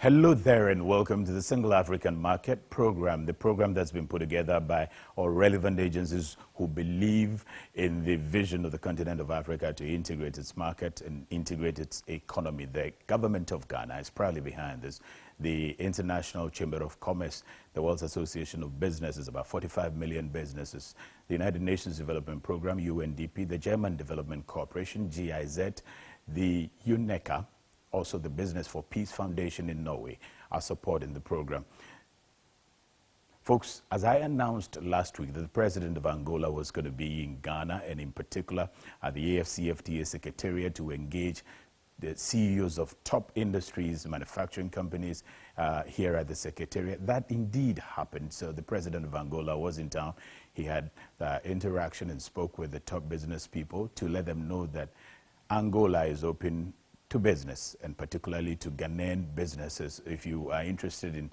Hello there and welcome to the Single African Market Program, the program that's been put together by all relevant agencies who believe in the vision of the continent of Africa to integrate its market and integrate its economy. The government of Ghana is proudly behind this. The International Chamber of Commerce, the World Association of Businesses, about 45 million businesses, the United Nations Development Program, UNDP, the German Development Corporation, GIZ, the UNECA, also the Business for Peace Foundation in Norway are supporting the program. Folks, as I announced last week that the president of Angola was going to be in Ghana, and in particular at the AfCFTA Secretariat to engage the CEOs of top industries, manufacturing companies here at the Secretariat. That indeed happened. So the president of Angola was in town. He had interaction and spoke with the top business people to let them know that Angola is open to business, and particularly to Ghanaian businesses. If you are interested in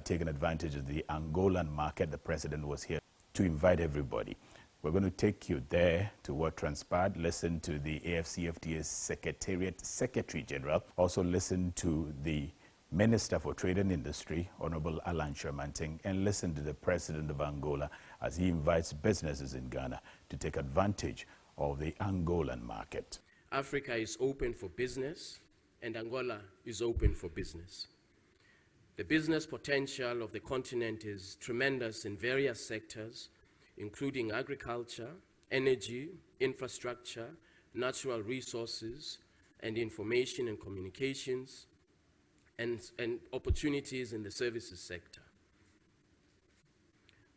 taking advantage of the Angolan market, the president was here to invite everybody. We're going to take you there to what transpired, listen to the AfCFTA Secretariat Secretary General, also listen to the Minister for Trade and Industry, Honorable Alan Shermanting, and listen to the president of Angola as he invites businesses in Ghana to take advantage of the Angolan market. Africa is open for business, and Angola is open for business. The business potential of the continent is tremendous in various sectors, including agriculture, energy, infrastructure, natural resources, and information and communications, and opportunities in the services sector.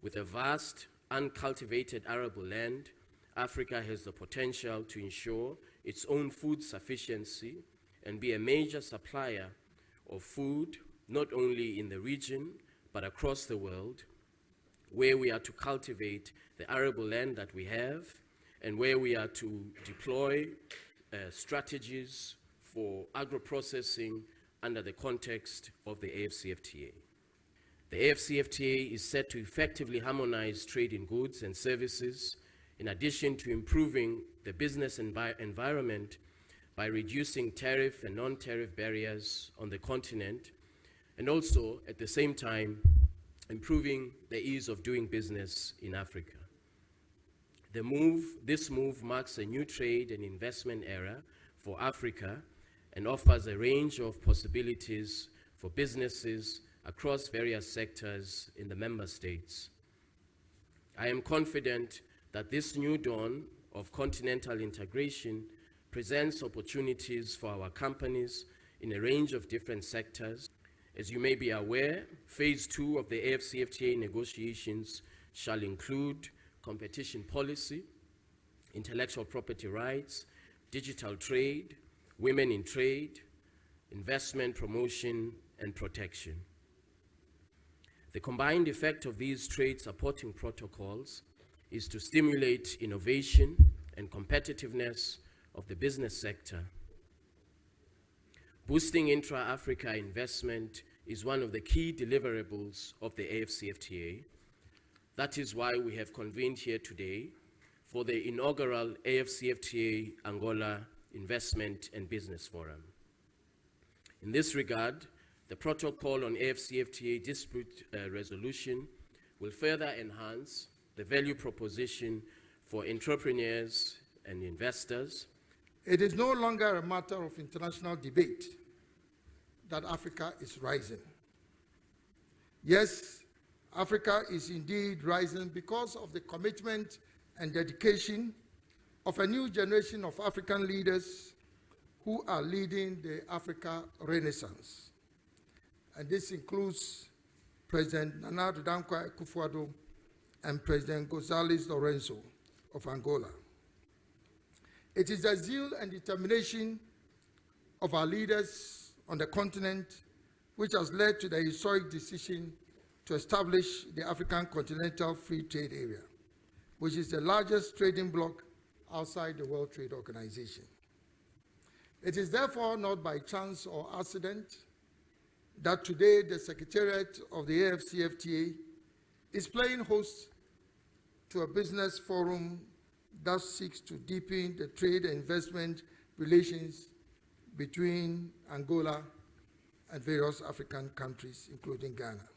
With a vast, uncultivated arable land, Africa has the potential to ensure its own food sufficiency and be a major supplier of food, not only in the region, but across the world, where we are to cultivate the arable land that we have, and where we are to deploy strategies for agro-processing under the context of the AfCFTA. The AfCFTA is set to effectively harmonize trade in goods and services, in addition to improving the business environment by reducing tariff and non-tariff barriers on the continent, and also at the same time improving the ease of doing business in Africa. This move marks a new trade and investment era for Africa and offers a range of possibilities for businesses across various sectors in the member states. I am confident that this new dawn of continental integration presents opportunities for our companies in a range of different sectors. As you may be aware, Phase 2 of the AfCFTA negotiations shall include competition policy, intellectual property rights, digital trade, women in trade, investment promotion and protection. The combined effect of these trade supporting protocols is to stimulate innovation and competitiveness of the business sector. Boosting intra-Africa investment is one of the key deliverables of the AfCFTA. That is why we have convened here today for the inaugural AfCFTA-ANGOLA Investment and Business Forum. In this regard, the protocol on AfCFTA dispute resolution will further enhance the value proposition for entrepreneurs and investors. It is no longer a matter of international debate that Africa is rising. Yes, Africa is indeed rising because of the commitment and dedication of a new generation of African leaders who are leading the Africa Renaissance. And this includes President Nana Addo Dankwa Akufo-Addo and President González Lorenzo of Angola. It is the zeal and determination of our leaders on the continent which has led to the historic decision to establish the African Continental Free Trade Area, which is the largest trading bloc outside the World Trade Organization. It is therefore not by chance or accident that today the Secretariat of the AfCFTA is playing host to a business forum that seeks to deepen the trade and investment relations between Angola and various African countries, including Ghana.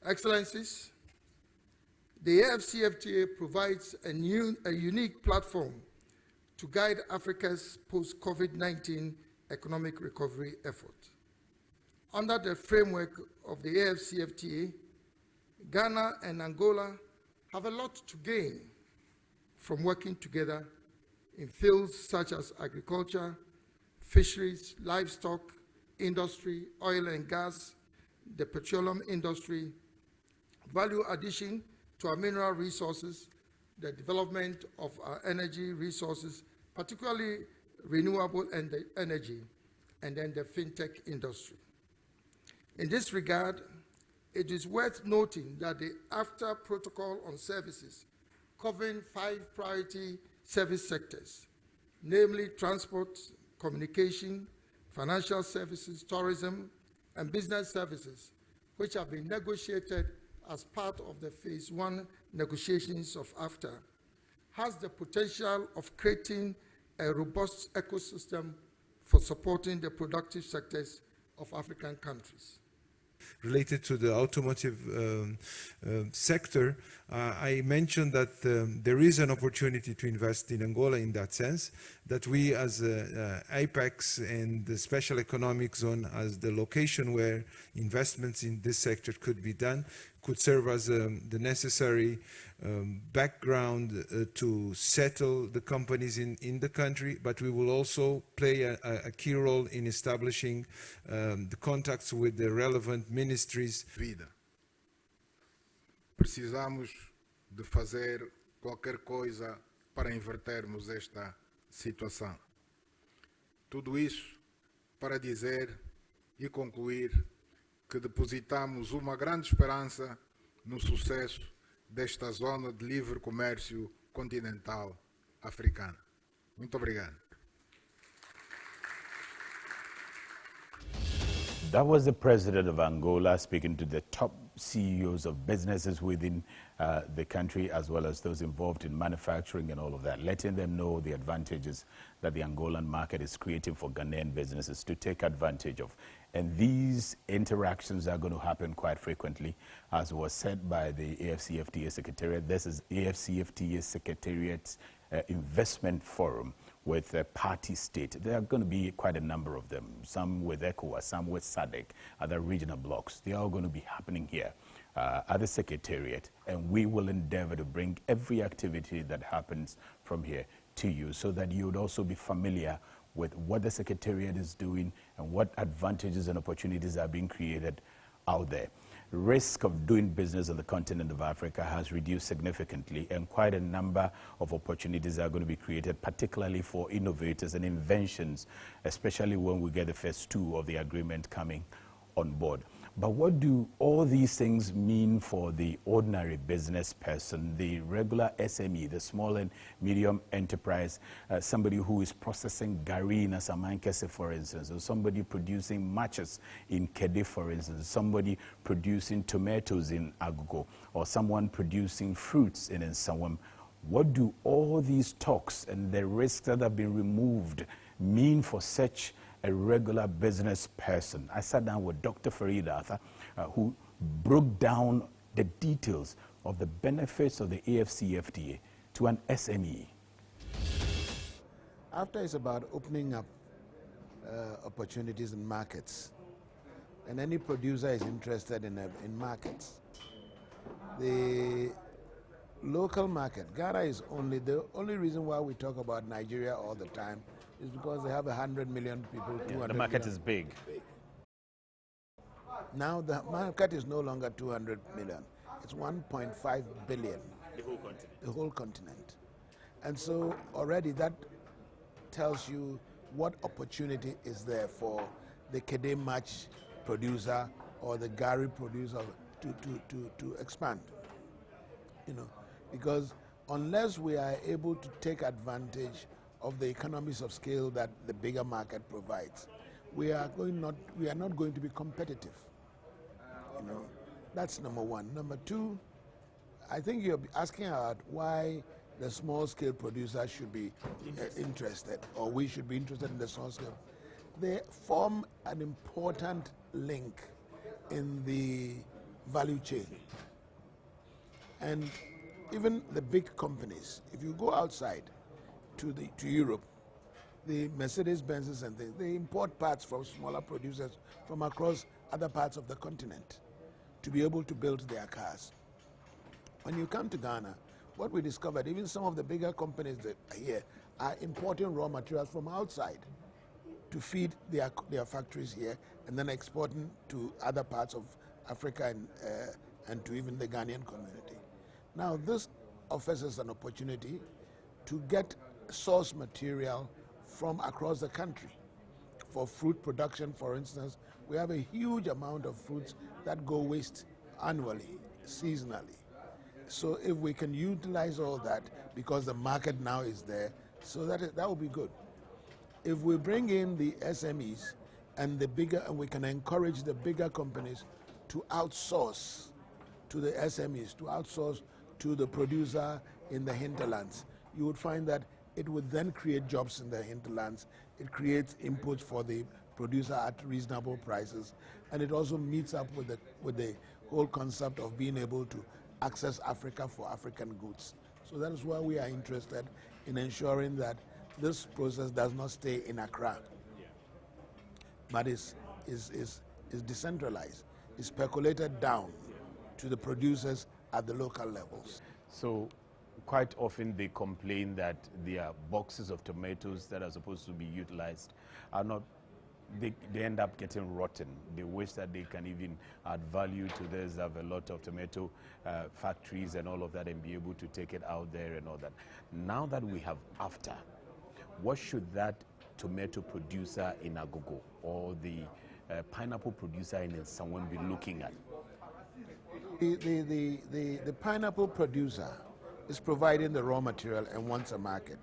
Excellencies, the AfCFTA provides a unique platform to guide Africa's post-COVID-19 economic recovery effort. Under the framework of the AfCFTA, Ghana and Angola have a lot to gain from working together in fields such as agriculture, fisheries, livestock, industry, oil and gas, the petroleum industry, value addition to our mineral resources, the development of our energy resources, particularly renewable energy, and then the fintech industry. In this regard, it is worth noting that the AfCFTA Protocol on Services covering 5 priority service sectors, namely transport, communication, financial services, tourism, and business services, which have been negotiated as part of the Phase 1 negotiations of AfCFTA, has the potential of creating a robust ecosystem for supporting the productive sectors of African countries. Related to the automotive sector, I mentioned that there is an opportunity to invest in Angola in that sense, that we as APEX and the Special Economic Zone as the location where investments in this sector could be done, could serve as the necessary background to settle the companies in the country, but we will also play a key role in establishing the contacts with the relevant ministries. Vida. Precisamos de fazer qualquer coisa para invertermos esta situação. Tudo isso para dizer e concluir que depositamos uma grande esperança no sucesso desta zona de livre comércio continental africana. Muito obrigado. That was the president of Angola speaking to the top CEOs of businesses within the country, as well as those involved in manufacturing and all of that, letting them know the advantages that the Angolan market is creating for Ghanaian businesses to take advantage of. And these interactions are going to happen quite frequently, as was said by the AfCFTA Secretariat. This is AfCFTA Secretariat's investment forum with a party state. There are going to be quite a number of them, some with ECOWAS, some with SADC, other regional blocks. They are all going to be happening here at the Secretariat, and we will endeavor to bring every activity that happens from here to you so that you would also be familiar with what the Secretariat is doing and what advantages and opportunities are being created out there. Risk of doing business on the continent of Africa has reduced significantly, and quite a number of opportunities are going to be created, particularly for innovators and inventions, especially when we get the phase 2 of the agreement coming on board. But what do all these things mean for the ordinary business person, the regular SME, the small and medium enterprise, somebody who is processing gari in Asamankese, for instance, or somebody producing matches in Kede, for instance, somebody producing tomatoes in Agogo, or someone producing fruits in Nsawam? What do all these talks and the risks that have been removed mean for such a regular business person? I sat down with Dr. Farid Arthur, who broke down the details of the benefits of the AfCFTA to an SME. AfCFTA is about opening up opportunities in markets, and any producer is interested in markets. The local market, Ghana is the only reason why we talk about Nigeria all the time is because they have 100 million people, 200 million. The market is big. Now the market is no longer 200 million. It's 1.5 billion. The whole continent. The whole continent. And so already that tells you what opportunity is there for the Kede match producer or the Gari producer to expand. You know, because unless we are able to take advantage of the economies of scale that the bigger market provides, we are not going to be competitive. You know, that's number one. Number two, I think you're asking about why the small scale producer should be interested, or we should be interested in the small scale. they form an important link in the value chain. And even the big companies, if you go outside to Europe, the Mercedes-Benzes and things, they import parts from smaller producers from across other parts of the continent to be able to build their cars. When you come to Ghana, what we discovered, even some of the bigger companies that are here are importing raw materials from outside to feed their factories here and then exporting to other parts of Africa and to even the Ghanaian community. Now, this offers us an opportunity to get source material from across the country. For fruit production, for instance, we have a huge amount of fruits that go waste annually, seasonally. So if we can utilize all that, because the market now is there, so that will be good. If we bring in the SMEs and we can encourage the bigger companies to outsource to the SMEs, to outsource to the producer in the hinterlands, you would find that it would then create jobs in the hinterlands. It creates inputs for the producer at reasonable prices, and it also meets up with the whole concept of being able to access Africa for African goods. So that is why we are interested in ensuring that this process does not stay in Accra, but is decentralized, is percolated down to the producers at the local levels. So quite often they complain that their boxes of tomatoes that are supposed to be utilized are not, they end up getting rotten. They wish that they can even add value to this, have a lot of tomato factories and all of that, and be able to take it out there and all that. Now that we have AfCFTA, what should that tomato producer in Agogo or the pineapple producer in Nsawen be looking at? The pineapple producer is providing the raw material and wants a market.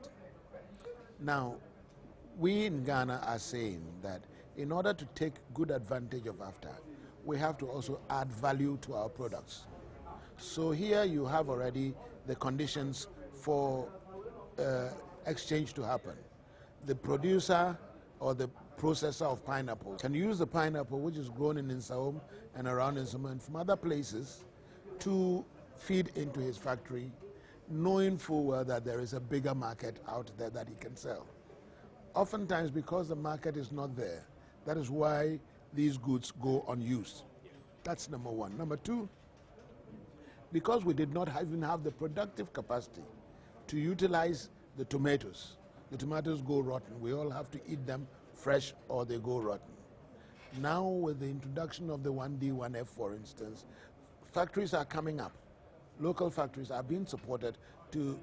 Now, we in Ghana are saying that in order to take good advantage of AfCFTA, we have to also add value to our products. So here you have already the conditions for exchange to happen. The producer or the processor of pineapple can use the pineapple which is grown in Nsaom and around Nsaom and from other places to feed into his factory, knowing full well that there is a bigger market out there that he can sell. Oftentimes, because the market is not there, that is why these goods go unused. That's number one. Number two, because we did not even have the productive capacity to utilize the tomatoes go rotten. We all have to eat them fresh or they go rotten. Now, with the introduction of the 1D, 1F, for instance, factories are coming up. Local factories are being supported to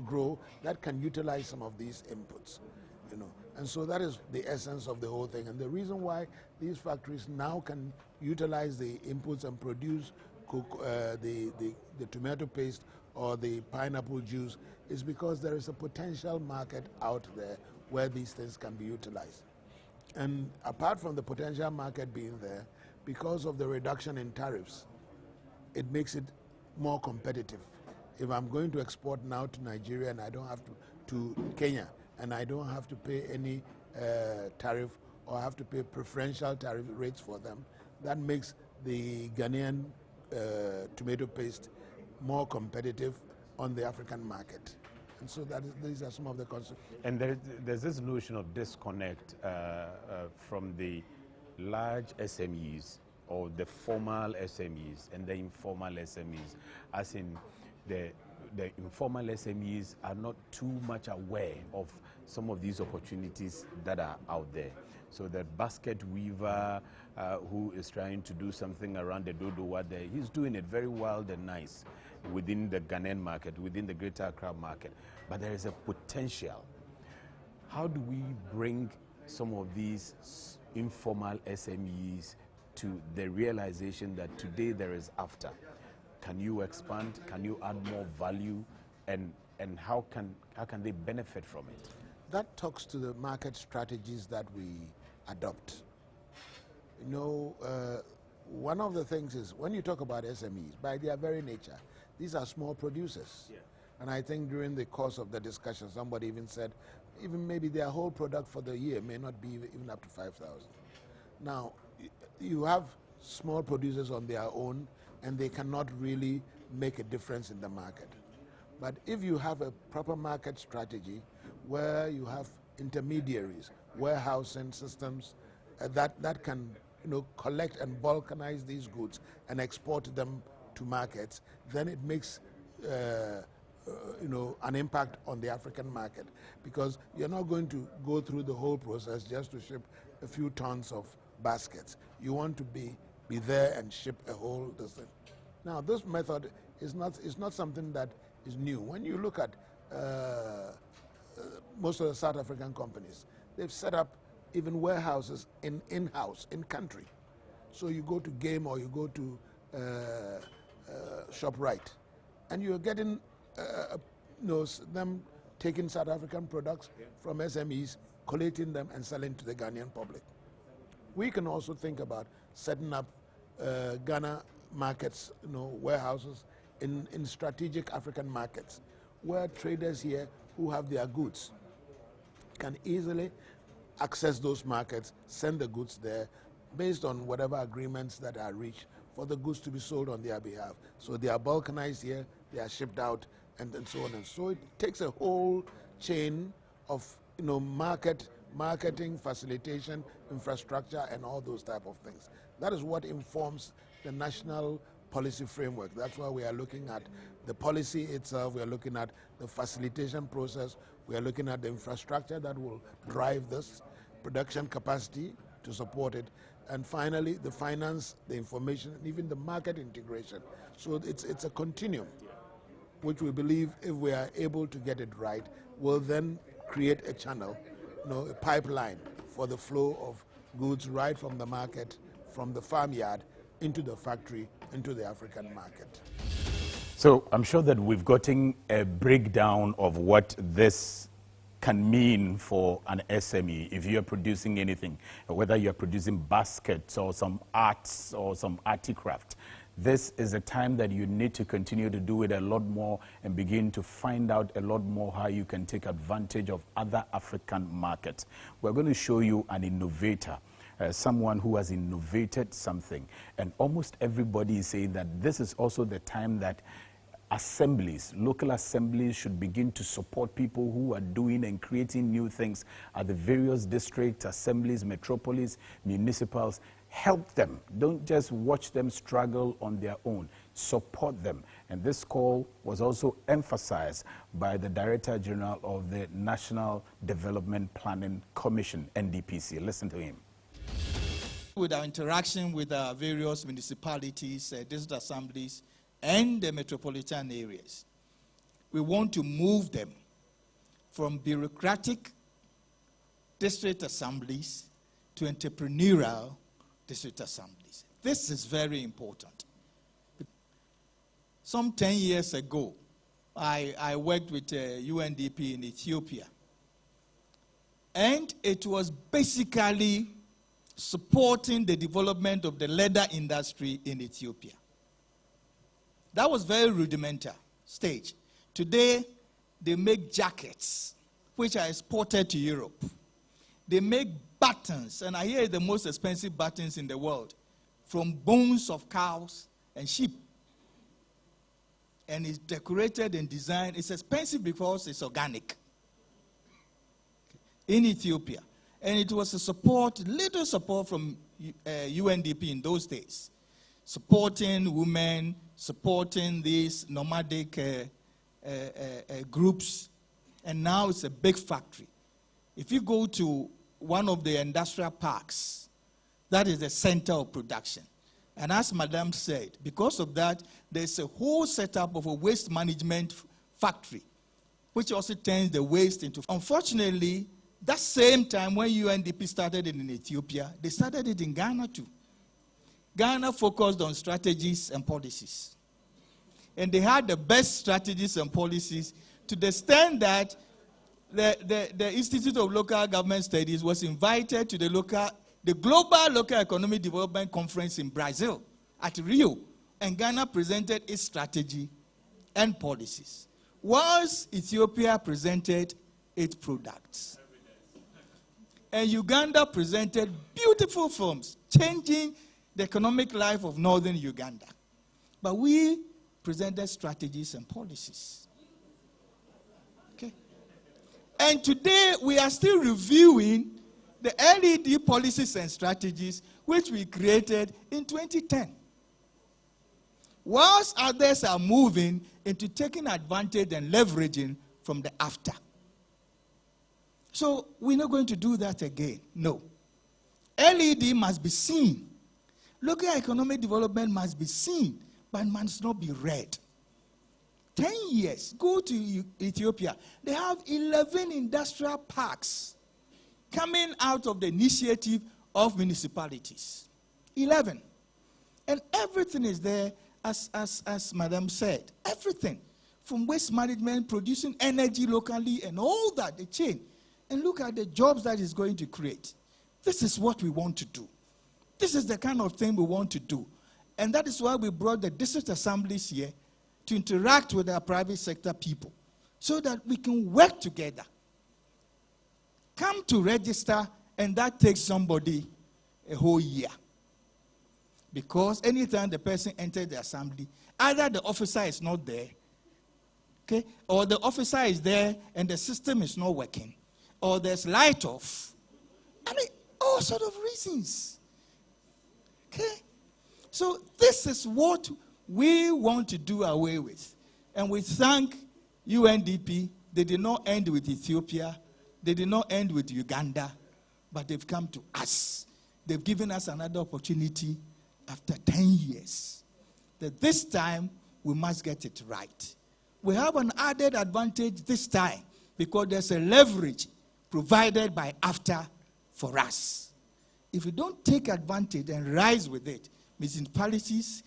grow that can utilize some of these inputs, you know. And so that is the essence of the whole thing. And the reason why these factories now can utilize the inputs and produce the tomato paste or the pineapple juice is because there is a potential market out there where these things can be utilized. And apart from the potential market being there, because of the reduction in tariffs, it makes it more competitive. If I'm going to export now to Nigeria and I don't have to Kenya, and I don't have to pay any tariff or have to pay preferential tariff rates for them, that makes the Ghanaian tomato paste more competitive on the African market. And so these are some of the concepts. And there's this notion of disconnect from the large SMEs or the formal SMEs and the informal SMEs, as in the informal SMEs are not too much aware of some of these opportunities that are out there. So the basket weaver who is trying to do something around the Dodowa there, he's doing it very wild and nice within the Ghanaian market, within the Greater Accra market. But there is a potential. How do we bring some of these informal SMEs to the realization that today there is AfCFTA? Can you expand? Can you add more value? And how can they benefit from it? That talks to the market strategies that we adopt. You know, one of the things is when you talk about SMEs, by their very nature, these are small producers. Yeah. And I think during the course of the discussion, somebody even said even maybe their whole product for the year may not be even up to 5,000. Now, you have small producers on their own, and they cannot really make a difference in the market. But if you have a proper market strategy where you have intermediaries, warehousing systems that can collect and balkanize these goods and export them to markets, then it makes an impact on the African market, because you're not going to go through the whole process just to ship a few tons of baskets. You want to be there and ship a whole dozen. Now, this method is not something that is new. When you look at most of the South African companies, they've set up even warehouses in-house, in country. So you go to Game or you go to ShopRite, and you're getting them taking South African products from SMEs, collating them and selling to the Ghanaian public. We can also think about setting up Ghana markets, warehouses in strategic African markets, where traders here who have their goods can easily access those markets, send the goods there based on whatever agreements that are reached for the goods to be sold on their behalf. So they are balkanized here, they are shipped out, and so on. And so it takes a whole chain of marketing, facilitation, infrastructure, and all those type of things. That is what informs the national policy framework. That's why we are looking at the policy itself, we are looking at the facilitation process, we are looking at the infrastructure that will drive this, production capacity to support it, and finally the finance, the information, and even the market integration. So it's a continuum, which we believe, if we are able to get it right, will then create a channel, a pipeline for the flow of goods right from the market, from the farmyard, into the factory, into the African market. So I'm sure that we've gotten a breakdown of what this can mean for an SME if you're producing anything, whether you're producing baskets or some arts or some articraft. This is a time that you need to continue to do it a lot more and begin to find out a lot more how you can take advantage of other African markets. We're going to show you an innovator, someone who has innovated something. And almost everybody is saying that this is also the time that assemblies, local assemblies, should begin to support people who are doing and creating new things at the various districts, assemblies, metropolis, municipals. Help them. Don't just watch them struggle on their own. Support them. And this call was also emphasized by the Director General of the National Development Planning Commission, NDPC. Listen to him. With our interaction with our various municipalities, district assemblies, and the metropolitan areas, we want to move them from bureaucratic district assemblies to entrepreneurial district assemblies. This is very important. Some 10 years ago, I worked with UNDP in Ethiopia, and it was basically supporting the development of the leather industry in Ethiopia. That was very rudimentary stage. Today, they make jackets, which are exported to Europe. They make buttons, and I hear the most expensive buttons in the world, from bones of cows and sheep. And it's decorated and designed. It's expensive because it's organic in Ethiopia. And it was little support from UNDP in those days, supporting women, supporting these nomadic groups. And now it's a big factory. If you go to one of the industrial parks, that is the center of production. And as Madam said, because of that, there's a whole setup of a waste management factory, which also turns the waste into... Unfortunately, that same time when UNDP started it in Ethiopia, they started it in Ghana too. Ghana focused on strategies and policies. And they had the best strategies and policies to the extent that the Institute of Local Government Studies was invited to the Global Local Economic Development Conference in Brazil at Rio, and Ghana presented its strategy and policies. Whilst Ethiopia presented its products. And Uganda presented beautiful films changing the economic life of northern Uganda. But we presented strategies and policies. Okay? And today we are still reviewing the LED policies and strategies which we created in 2010. Whilst others are moving into taking advantage and leveraging from the after. So we're not going to do that again. No. LED must be seen. Local economic development must be seen, but must not be read. 10 years, go to Ethiopia. They have 11 industrial parks coming out of the initiative of municipalities. 11. And everything is there, as Madam said. Everything. From waste management, producing energy locally, and all that, the chain. And look at the jobs that is going to create. This is what we want to do. This is the kind of thing we want to do. And that is why we brought the district assemblies here to interact with our private sector people so that we can work together. Come to register, and that takes somebody a whole year. Because anytime the person enters the assembly, either the officer is not there, okay, or the officer is there and the system is not working, or there's light off. I mean, all sort of reasons. Okay? So this is what we want to do away with. And we thank UNDP. They did not end with Ethiopia. They did not end with Uganda. But they've come to us. They've given us another opportunity after 10 years. That this time, we must get it right. We have an added advantage this time because there's a leverage provided by AfCFTA for us. If we don't take advantage and rise with it, municipalities,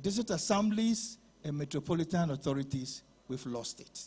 district assemblies, and metropolitan authorities, we've lost it.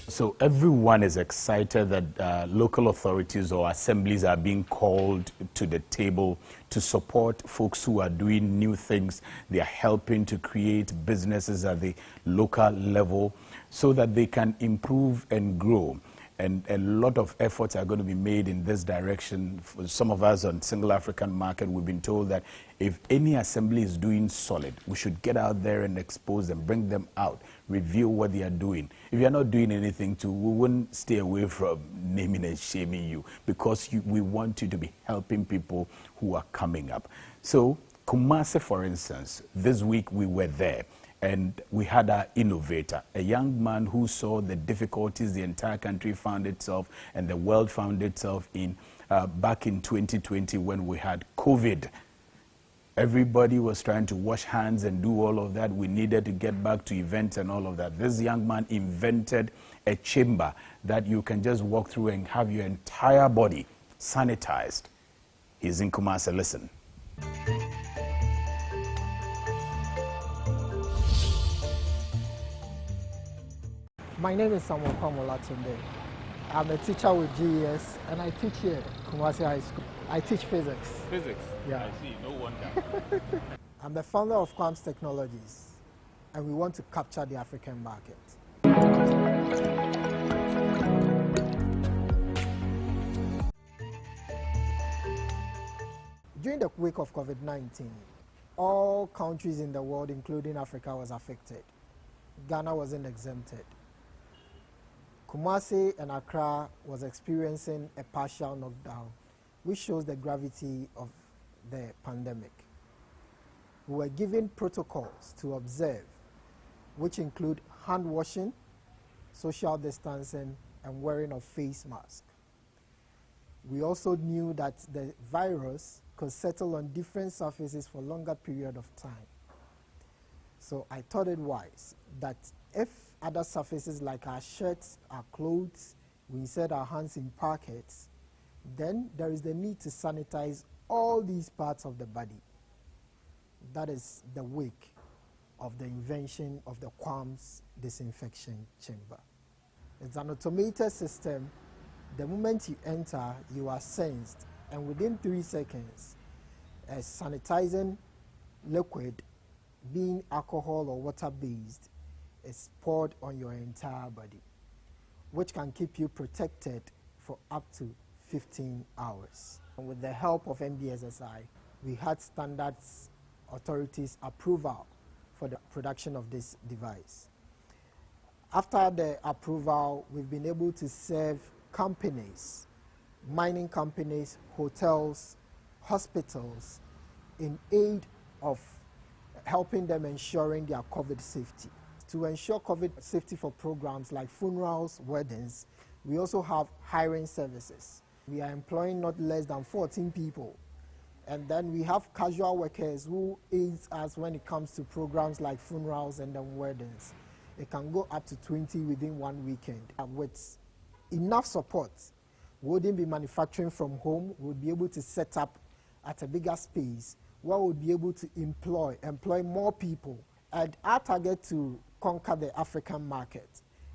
So everyone is excited that local authorities or assemblies are being called to the table to support folks who are doing new things. They are helping to create businesses at the local level so that they can improve and grow. And a lot of efforts are going to be made in this direction. For some of us on Single African Market, we've been told that if any assembly is doing solid, we should get out there and expose them, bring them out, review what they are doing. If you're not doing anything we wouldn't stay away from naming and shaming you because we want you to be helping people who are coming up. So Kumasi, for instance, this week we were there. And we had our innovator, a young man who saw the difficulties the entire country found itself and the world found itself in back in 2020 when we had COVID. Everybody was trying to wash hands and do all of that. We needed to get back to events and all of that. This young man invented a chamber that you can just walk through and have your entire body sanitized. He's in Kumasi. Listen. My name is Samuel Quarm. I'm a teacher with GES and I teach here at Kumasi High School. I teach physics. Physics? Yeah. I see, no wonder. I'm the founder of Quarm's Technologies and we want to capture the African market. During the wake of COVID-19, all countries in the world, including Africa, was affected. Ghana wasn't exempted. Kumasi and Accra was experiencing a partial knockdown, which shows the gravity of the pandemic. We were given protocols to observe, which include hand washing, social distancing, and wearing of face masks. We also knew that the virus could settle on different surfaces for a longer period of time. So I thought it wise that if other surfaces like our shirts, our clothes, we insert our hands in pockets, then there is the need to sanitize all these parts of the body. That is the wake of the invention of the Quarm's disinfection chamber. It's an automated system. The moment you enter, you are sensed, and within 3 seconds, a sanitizing liquid, being alcohol or water-based, is poured on your entire body. which can keep you protected for up to 15 hours. And with the help of NBSSI, we had standards authorities approval for the production of this device. After the approval, we've been able to serve companies, mining companies, hotels, hospitals, in aid of helping them ensuring their COVID safety. To ensure COVID safety for programs like funerals, weddings, we also have hiring services. We are employing not less than 14 people. And then we have casual workers who aid us when it comes to programs like funerals and then weddings. It can go up to 20 within one weekend. And with enough support, we wouldn't be manufacturing from home. We'll be able to set up at a bigger space where we'll be able to employ more people. And our target to conquer the African market,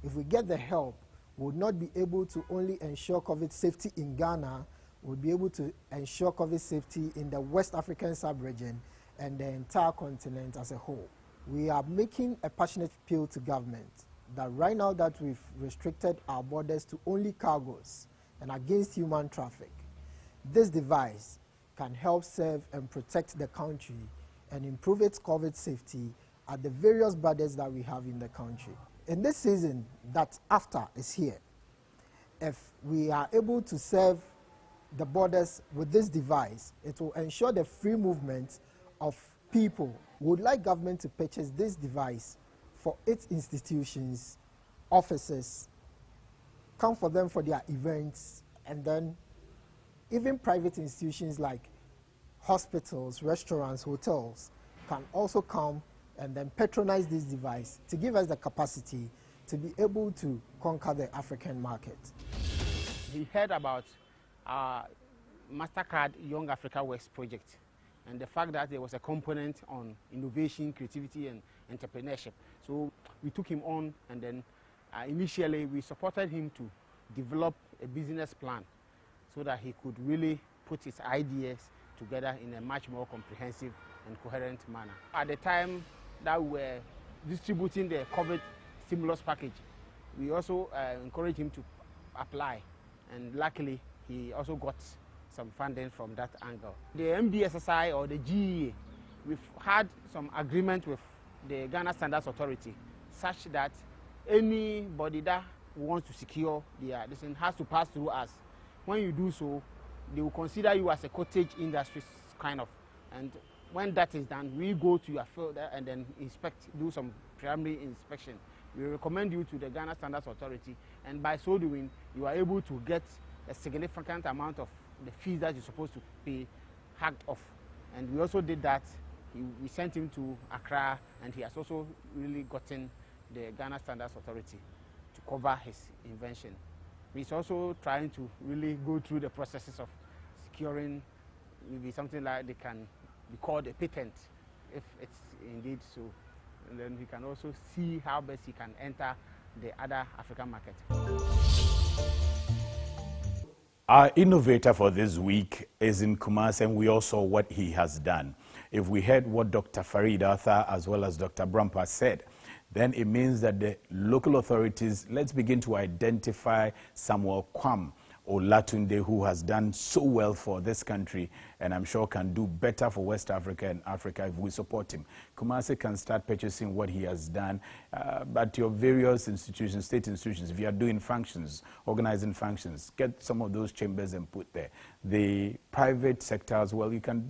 if we get the help, we'll not be able to only ensure COVID safety in Ghana, we'll be able to ensure COVID safety in the West African sub-region and the entire continent as a whole. We are making a passionate appeal to government that right now that we've restricted our borders to only cargoes and against human traffic, this device can help serve and protect the country and improve its COVID safety at the various borders that we have in the country. In this season that AfCFTA is here, if we are able to serve the borders with this device, it will ensure the free movement of people. We would like government to purchase this device for its institutions, offices, come for them for their events, and then even private institutions like hospitals, restaurants, hotels can also come and then patronize this device to give us the capacity to be able to conquer the African market. We heard about our MasterCard Young Africa Works project and the fact that there was a component on innovation, creativity, and entrepreneurship. So we took him on, and then initially we supported him to develop a business plan so that he could really put his ideas together in a much more comprehensive and coherent manner. At the time that we were distributing the COVID stimulus package, we also encouraged him to apply, and luckily he also got some funding from that angle. The MBSSI or the GEA, we've had some agreement with the Ghana Standards Authority such that anybody that wants to secure their license has to pass through us. When you do so, they will consider you as a cottage industry kind of, and when that is done, we go to your field and then inspect, do some preliminary inspection. We recommend you to the Ghana Standards Authority, and by so doing, you are able to get a significant amount of the fees that you're supposed to pay hacked off. And we also did that. We sent him to Accra, and he has also really gotten the Ghana Standards Authority to cover his invention. He's also trying to really go through the processes of securing maybe something like they can be called a patent, if it's indeed so. And then he can also see how best he can enter the other African market. Our innovator for this week is in Kumasi, and we all saw what he has done. If we heard what Dr. Farid Arthur as well as Dr. Brampa said, then it means that the local authorities, let's begin to identify Samuel Quarm or Latunde, who has done so well for this country and I'm sure can do better for West Africa and Africa if we support him. Kumasi can start purchasing what he has done, but your various institutions, state institutions, if you are doing functions, organizing functions, get some of those chambers and put there. The private sector as well, you can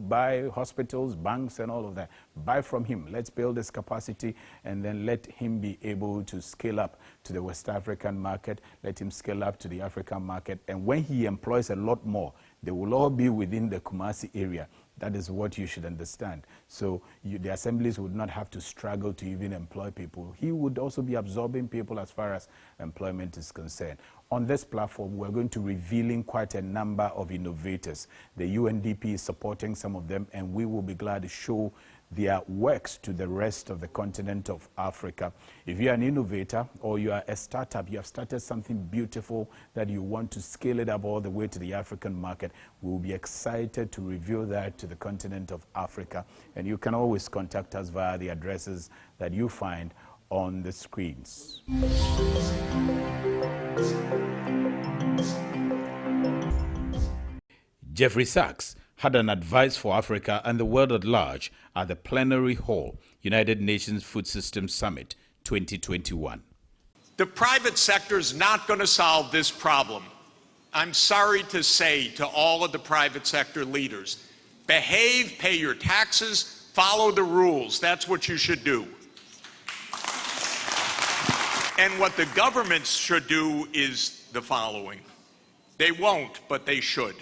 buy hospitals, banks and all of that. Buy from him. Let's build this capacity and then let him be able to scale up to the West African market, let him scale up to the African market, and when he employs a lot more, they will all be within the Kumasi area. That is what you should understand. So the assemblies would not have to struggle to even employ people. He would also be absorbing people as far as employment is concerned. On this platform, we're going to be revealing quite a number of innovators. The UNDP is supporting some of them, and we will be glad to show their works to the rest of the continent of Africa. If you're an innovator or you are a startup, you have started something beautiful that you want to scale it up all the way to the African market, we'll be excited to reveal that to the continent of Africa. And you can always contact us via the addresses that you find on the screens. Jeffrey Sachs had an advice for Africa and the world at large at the plenary hall, United Nations Food Systems Summit 2021. The private sector is not going to solve this problem. I'm sorry to say to all of the private sector leaders, behave, pay your taxes, follow the rules. That's what you should do. And what the governments should do is the following. They won't, but they should.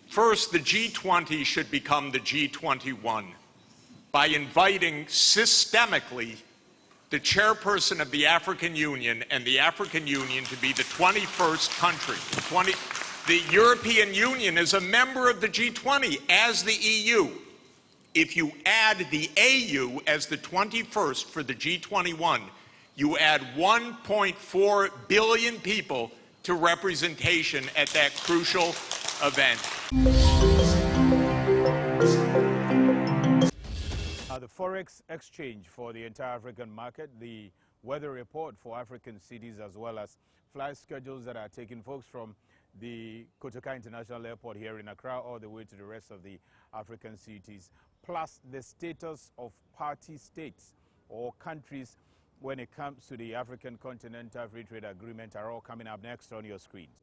First, the G20 should become the G21 by inviting systemically the chairperson of the African Union and the African Union to be the 21st country. The European Union is a member of the G20 as the EU. If you add the AU as the 21st for the G21, you add 1.4 billion people to representation at that crucial event. The Forex exchange for the entire African market, the weather report for African cities, as well as flight schedules that are taking folks from the Kotoka International Airport here in Accra all the way to the rest of the African cities, plus the status of party states or countries when it comes to the African Continental Free Trade Agreement are all coming up next on your screens.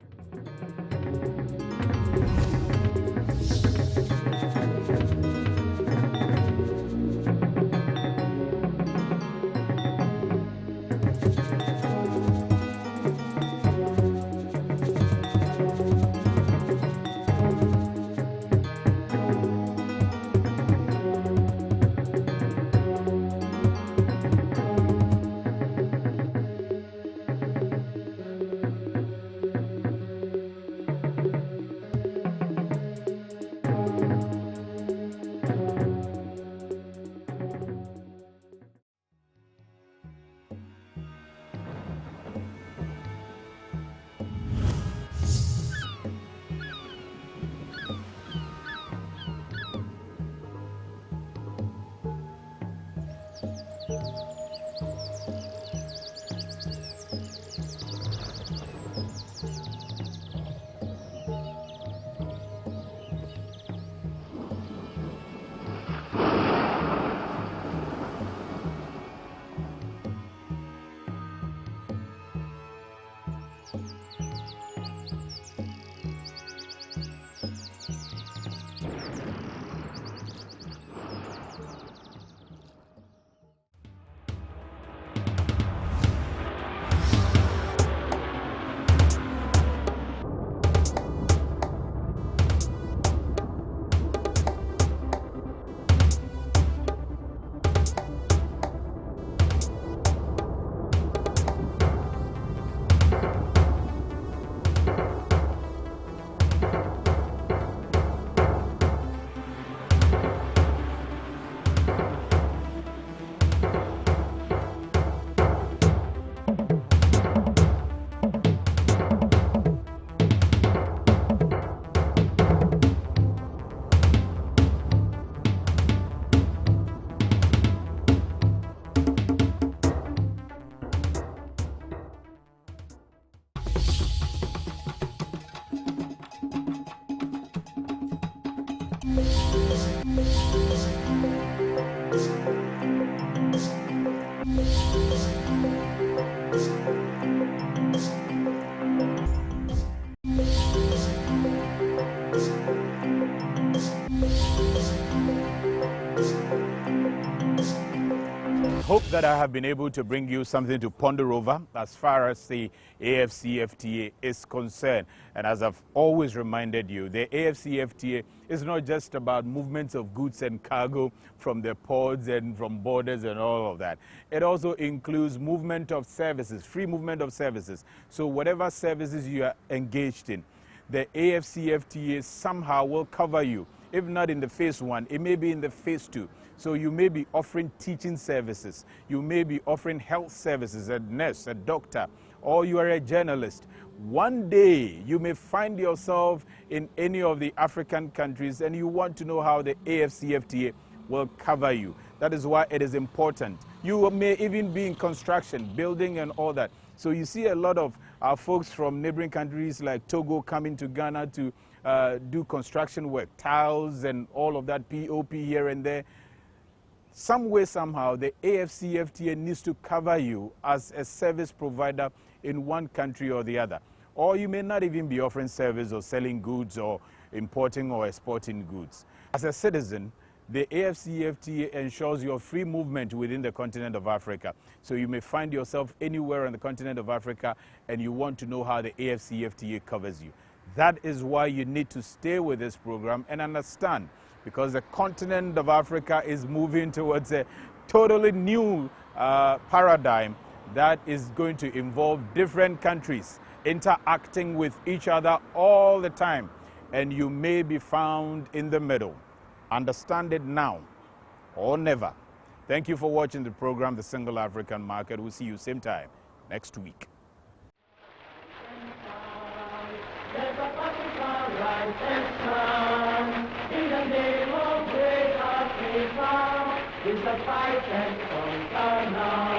Hope that I have been able to bring you something to ponder over as far as the AfCFTA is concerned. And as I've always reminded you, the AfCFTA is not just about movements of goods and cargo from the ports and from borders and all of that. It also includes movement of services, free movement of services. So whatever services you are engaged in, the AfCFTA somehow will cover you. If not in the phase 1, it may be in the phase 2. So you may be offering teaching services, you may be offering health services, a nurse, a doctor, or you are a journalist. One day you may find yourself in any of the African countries and you want to know how the AfCFTA will cover you. That is why it is important You may even be in construction, building and all that. So you see a lot of our folks from neighboring countries like Togo coming to Ghana to do construction work, tiles and all of that, POP here and there. Some way, somehow, the AfCFTA needs to cover you as a service provider in one country or the other. Or you may not even be offering service or selling goods or importing or exporting goods. As a citizen, the AfCFTA ensures your free movement within the continent of Africa. So you may find yourself anywhere on the continent of Africa and you want to know how the AfCFTA covers you. That is why you need to stay with this program and understand, because the continent of Africa is moving towards a totally new paradigm that is going to involve different countries interacting with each other all the time, and you may be found in the middle. Understand it now or never. Thank you for watching the program, The Single African Market. We'll see you same time next week. In the name of great Africa, is the fight and conquer now.